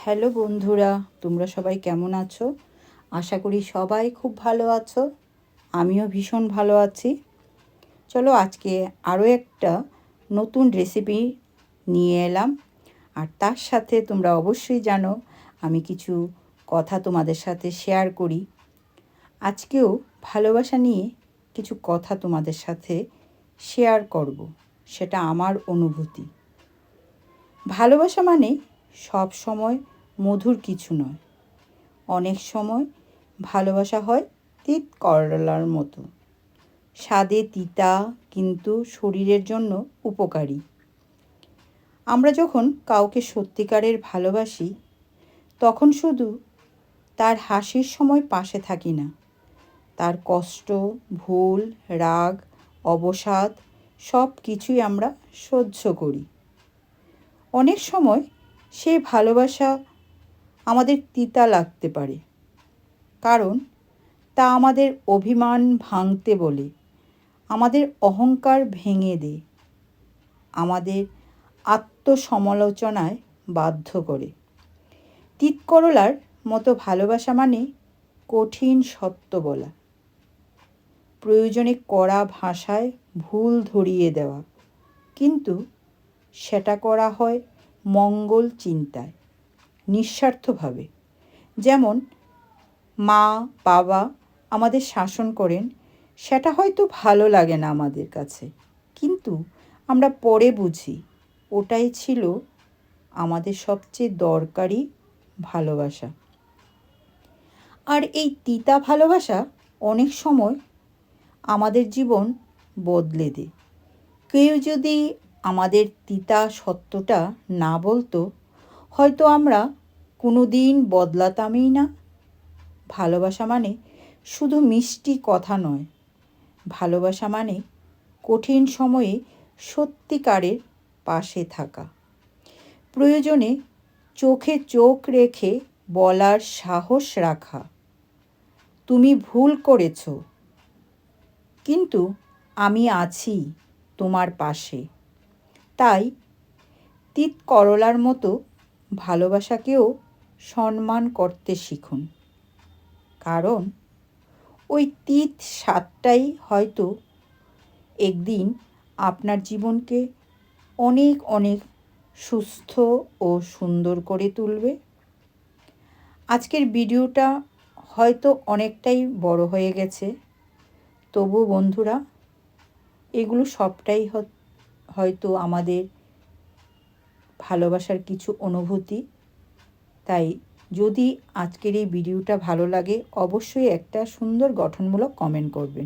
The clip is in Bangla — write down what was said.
হ্যালো বন্ধুরা, তোমরা সবাই কেমন আছো? আশা করি সবাই খুব ভালো আছো। আমিও ভীষণ ভালো আছি। চলো আজকে আরও একটা নতুন রেসিপি নিয়ে এলাম। আর তার সাথে তোমরা অবশ্যই জানো আমি কিছু কথা তোমাদের সাথে শেয়ার করি। আজকেও ভালোবাসা নিয়ে কিছু কথা তোমাদের সাথে শেয়ার করব। সেটা আমার অনুভূতি। ভালোবাসা মানে সব সময় মধুর কিছু নয়। অনেক সময় ভালোবাসা হয় তিত করলার মতো, স্বাদে তিতা কিন্তু শরীরের জন্য উপকারী। আমরা যখন কাউকে সত্যিকারের ভালোবাসি তখন শুধু তার হাসির সময় পাশে থাকি না, তার কষ্ট, ভুল, রাগ, অবসাদ সব কিছুই আমরা সহ্য করি। অনেক সময় সেই ভালোবাসা আমাদের তিতা লাগতে পারে, কারণ তা আমাদের অভিমান ভাঙতে বলে, আমাদের অহংকার ভেঙে দেয়, আমাদের আত্মসমালোচনায় বাধ্য করে। তিত করলার মতো ভালোবাসা মানে কঠিন সত্য বলা, প্রয়োজনে কড়া ভাষায় ভুল ধরিয়ে দেওয়া, কিন্তু সেটা করা হয় মঙ্গল চিন্তায়, নিঃস্বার্থভাবে। যেমন মা বাবা আমাদের শাসন করেন, সেটা হয়তো ভালো লাগে না আমাদের কাছে, কিন্তু আমরা পরে বুঝি ওটাই ছিল আমাদের সবচেয়ে দরকারি ভালোবাসা। আর এই তিতা ভালোবাসা অনেক সময় আমাদের জীবন বদলে দেয়। কেউ যদি আমাদের তিতা সত্যটা না বলতো, হয়তো আমরা কোনো দিন বদলাতামই না। ভালোবাসা মানে শুধু মিষ্টি কথা নয়, ভালোবাসা মানে কঠিন সময়ে সত্যিকারের পাশে থাকা, প্রয়োজনে চোখে চোখ রেখে বলার সাহস রাখা, তুমি ভুল করেছ কিন্তু আমি আছি তোমার পাশে। তাই তিত করলার মতো ভালোবাসাকেও সম্মান করতে শিখুন, কারণ ওই তিত স্বাদটাই হয়তো একদিন আপনার জীবনকে অনেক অনেক সুস্থ ও সুন্দর করে তুলবে। আজকের ভিডিওটা হয়তো অনেকটাই বড় হয়ে গেছে, তবু বন্ধুরা এগুলো সবটাই হয়তো আমাদের ভালোবাসার কিছু অনুভূতি। তাই যদি আজকের এই ভিডিওটা ভালো লাগে অবশ্যই একটা সুন্দর গঠনমূলক কমেন্ট করবেন।